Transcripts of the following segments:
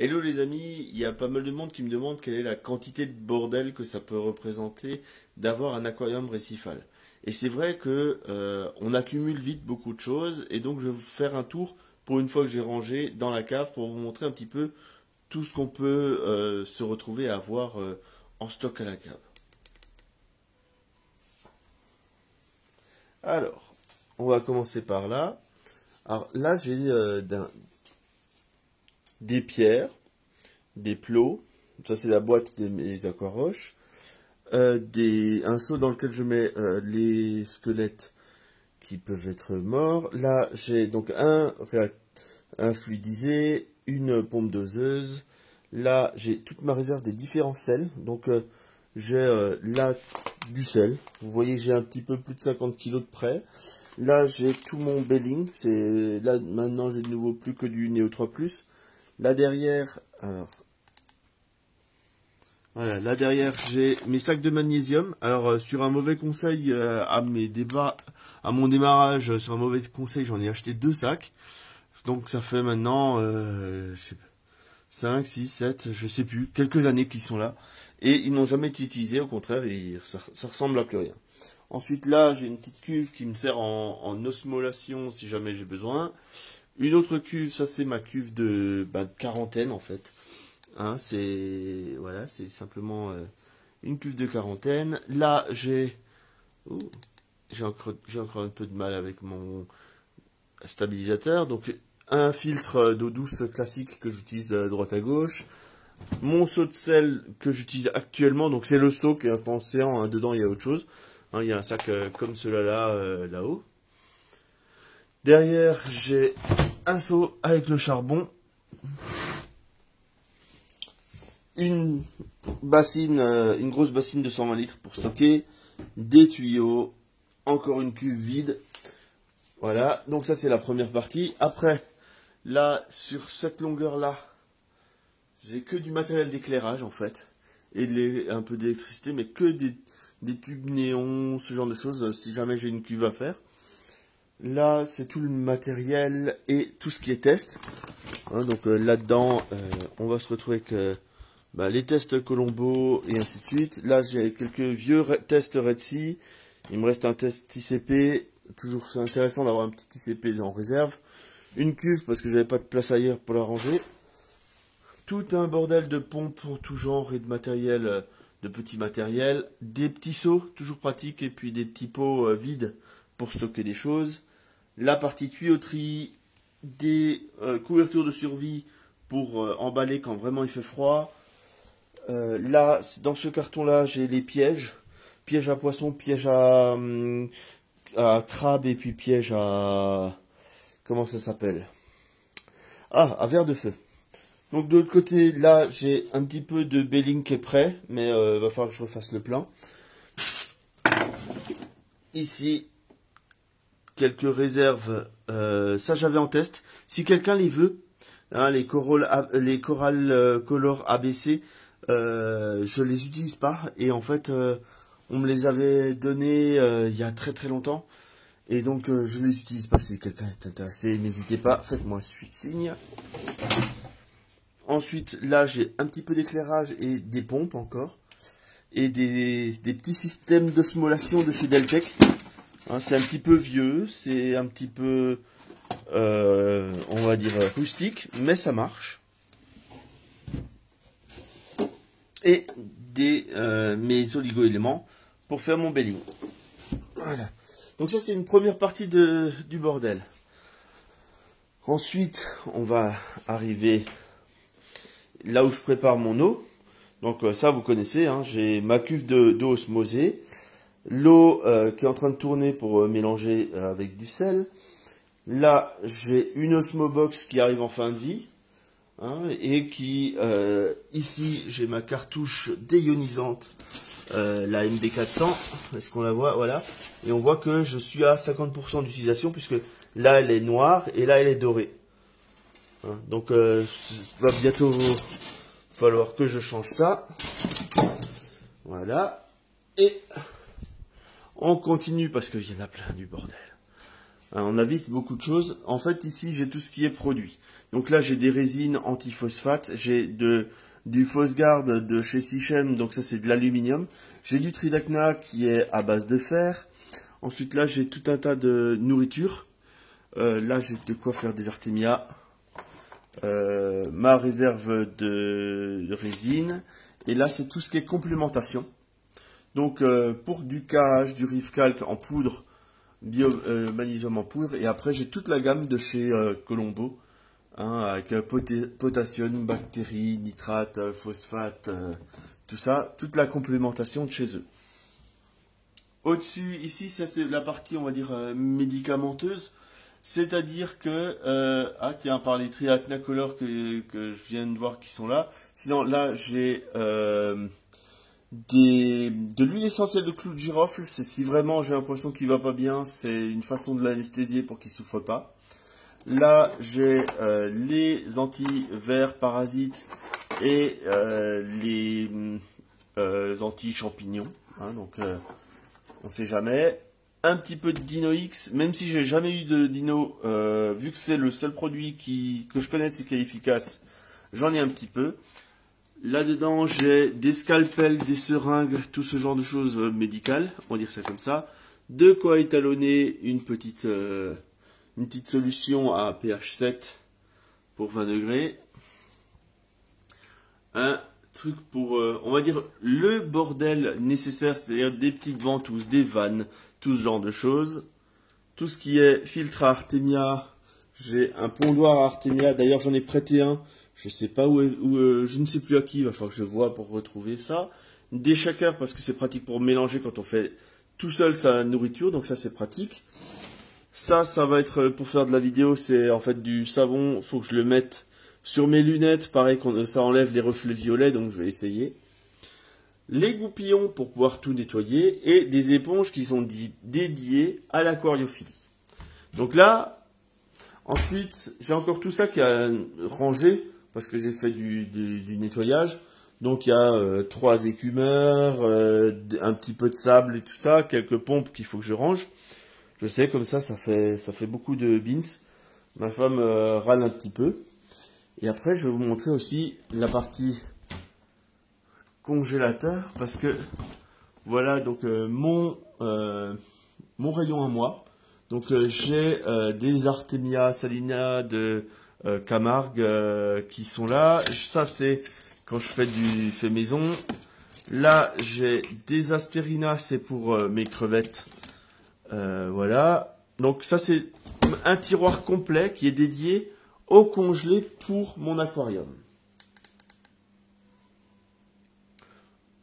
Hello les amis, il y a pas mal de monde qui me demande quelle est la quantité de bordel que ça peut représenter d'avoir un aquarium récifal. Et c'est vrai que on accumule vite beaucoup de choses et donc je vais vous faire un tour pour une fois que j'ai rangé dans la cave pour vous montrer un petit peu tout ce qu'on peut se retrouver à avoir en stock à la cave. Alors, on va commencer par là. Alors là j'ai des pierres, des plots, ça c'est la boîte de mes aquaroches, un seau dans lequel je mets les squelettes qui peuvent être morts. Là j'ai donc un fluidisé, une pompe doseuse. Là j'ai toute ma réserve des différents sels, donc j'ai là du sel. Vous voyez j'ai un petit peu plus de 50 kg de près. Là j'ai tout mon belling, là maintenant j'ai de nouveau plus que du Neo 3+. Là derrière, alors, voilà, là derrière j'ai mes sacs de magnésium. Alors sur un mauvais conseil à mon démarrage, sur un mauvais conseil, j'en ai acheté 2 sacs. Donc ça fait maintenant 5, 6, 7, je sais plus, quelques années qu'ils sont là. Et ils n'ont jamais été utilisés, au contraire, ça ressemble à plus rien. Ensuite là j'ai une petite cuve qui me sert en osmolation si jamais j'ai besoin. Une autre cuve, ça c'est ma cuve de quarantaine en fait. Hein, c'est simplement une cuve de quarantaine. Là j'ai encore un peu de mal avec mon stabilisateur. Donc un filtre d'eau douce classique que j'utilise de droite à gauche. Mon seau de sel que j'utilise actuellement, donc c'est le seau qui est un océan, hein, dedans il y a autre chose. Hein, il y a un sac comme celui-là là-haut. Derrière, j'ai un seau avec le charbon, une grosse bassine de 120 litres pour stocker, des tuyaux, encore une cuve vide. Voilà, donc ça c'est la première partie. Après, là, sur cette longueur-là, j'ai que du matériel d'éclairage en fait, et un peu d'électricité, mais que des tubes néons, ce genre de choses, si jamais j'ai une cuve à faire. Là, c'est tout le matériel et tout ce qui est test. Hein, donc là-dedans, on va se retrouver avec les tests Colombo et ainsi de suite. Là, j'ai quelques vieux tests Red Sea. Il me reste un test ICP. Toujours, c'est intéressant d'avoir un petit ICP en réserve. Une cuve parce que j'avais pas de place ailleurs pour la ranger. Tout un bordel de pompes pour tout genre et de matériel, de petits matériels. Des petits seaux, toujours pratiques, et puis des petits pots vides pour stocker des choses. La partie tuyauterie, des couvertures de survie pour emballer quand vraiment il fait froid. Là, dans ce carton-là, j'ai les pièges. Pièges à poisson, pièges à crabe et puis pièges à... Comment ça s'appelle? Ah, à verre de feu. Donc de l'autre côté, là, j'ai un petit peu de belling qui est prêt, mais va falloir que je refasse le plein. Ici, quelques réserves, ça j'avais en test. Si quelqu'un les veut, hein, les Coral Color ABC, je les utilise pas. Et en fait, on me les avait donnés il y a très très longtemps. Et donc, je les utilise pas. Si quelqu'un est intéressé, n'hésitez pas, faites-moi signe. Ensuite, là, j'ai un petit peu d'éclairage et des pompes encore. Et des petits systèmes d'osmolation de chez Deltec. Hein, c'est un petit peu vieux, c'est un petit peu, on va dire, rustique, mais ça marche. Et mes oligo-éléments pour faire mon belling. Voilà. Donc ça, c'est une première partie du bordel. Ensuite, on va arriver là où je prépare mon eau. Donc ça, vous connaissez, hein, j'ai ma cuve d'eau osmosée. L'eau qui est en train de tourner pour mélanger avec du sel. Là, j'ai une Osmobox qui arrive en fin de vie. Hein, et qui, ici, j'ai ma cartouche déionisante, la MD400. Est-ce qu'on la voit? Voilà. Et on voit que je suis à 50% d'utilisation, puisque là, elle est noire et là, elle est dorée. Hein, donc, il va bientôt falloir que je change ça. Voilà. Et... on continue parce qu'il y en a plein du bordel. Hein, on a vite beaucoup de choses. En fait, ici, j'ai tout ce qui est produit. Donc là, j'ai des résines antiphosphate. J'ai du Phosgard de chez Sichem. Donc ça, c'est de l'aluminium. J'ai du Tridacna qui est à base de fer. Ensuite, là, j'ai tout un tas de nourriture. Là, j'ai de quoi faire des Artemia. Ma réserve de résine. Et là, c'est tout ce qui est complémentation. Donc, pour du KH, du Rifcalc en poudre, magnésium en poudre. Et après, j'ai toute la gamme de chez Colombo. Hein, avec potassium, bactéries, nitrate, phosphate, tout ça. Toute la complémentation de chez eux. Au-dessus, ici, ça c'est la partie, on va dire, médicamenteuse. C'est-à-dire que, ah tiens, par les Triacnacolor que je viens de voir qui sont là. Sinon, là, j'ai de l'huile essentielle de clou de girofle. C'est si vraiment j'ai l'impression qu'il va pas bien, c'est une façon de l'anesthésier pour qu'il souffre pas. Là, j'ai les anti-vers parasites et les anti-champignons. Hein, donc, on sait jamais. Un petit peu de Dino X, même si j'ai jamais eu de Dino, vu que c'est le seul produit que je connaisse et qui est efficace, j'en ai un petit peu. Là-dedans, j'ai des scalpels, des seringues, tout ce genre de choses médicales, on va dire ça comme ça. De quoi étalonner une petite solution à pH 7 pour 20 degrés. Un truc pour, on va dire, le bordel nécessaire, c'est-à-dire des petites ventouses, des vannes, tout ce genre de choses. Tout ce qui est filtre à Artemia, j'ai un pondoir à Artemia, d'ailleurs j'en ai prêté un, je sais pas je ne sais plus à qui, il va falloir que je vois pour retrouver ça. Des shakers parce que c'est pratique pour mélanger quand on fait tout seul sa nourriture, donc ça c'est pratique. Ça va être pour faire de la vidéo, c'est en fait du savon, il faut que je le mette sur mes lunettes, pareil, ça enlève les reflets violets, donc je vais essayer. Les goupillons pour pouvoir tout nettoyer et des éponges qui sont dédiées à l'aquariophilie. Donc là, ensuite, j'ai encore tout ça qui a rangé parce que j'ai fait du nettoyage. Donc il y a 3 écumeurs, un petit peu de sable et tout ça, quelques pompes qu'il faut que je range. Je sais, comme ça fait beaucoup de beans. Ma femme râle un petit peu. Et après, je vais vous montrer aussi la partie congélateur parce que voilà donc mon rayon à moi. Donc j'ai des Artemia salina de Camargue qui sont là. Ça c'est quand je fais du fait maison. Là j'ai des Aspirina, c'est pour mes crevettes. Voilà. Donc ça c'est un tiroir complet qui est dédié au congelé pour mon aquarium.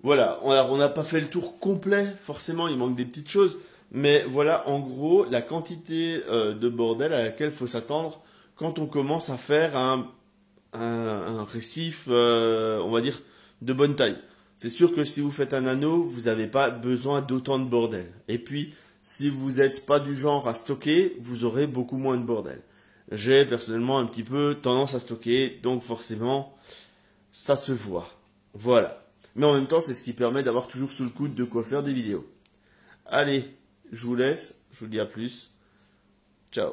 Voilà, on n'a pas fait le tour complet, forcément, il manque des petites choses. Mais voilà, en gros, la quantité de bordel à laquelle il faut s'attendre quand on commence à faire un récif, on va dire, de bonne taille. C'est sûr que si vous faites un anneau, vous n'avez pas besoin d'autant de bordel. Et puis, si vous n'êtes pas du genre à stocker, vous aurez beaucoup moins de bordel. J'ai personnellement un petit peu tendance à stocker, donc forcément, ça se voit. Voilà. Mais en même temps, c'est ce qui permet d'avoir toujours sous le coude de quoi faire des vidéos. Allez, je vous laisse. Je vous dis à plus. Ciao.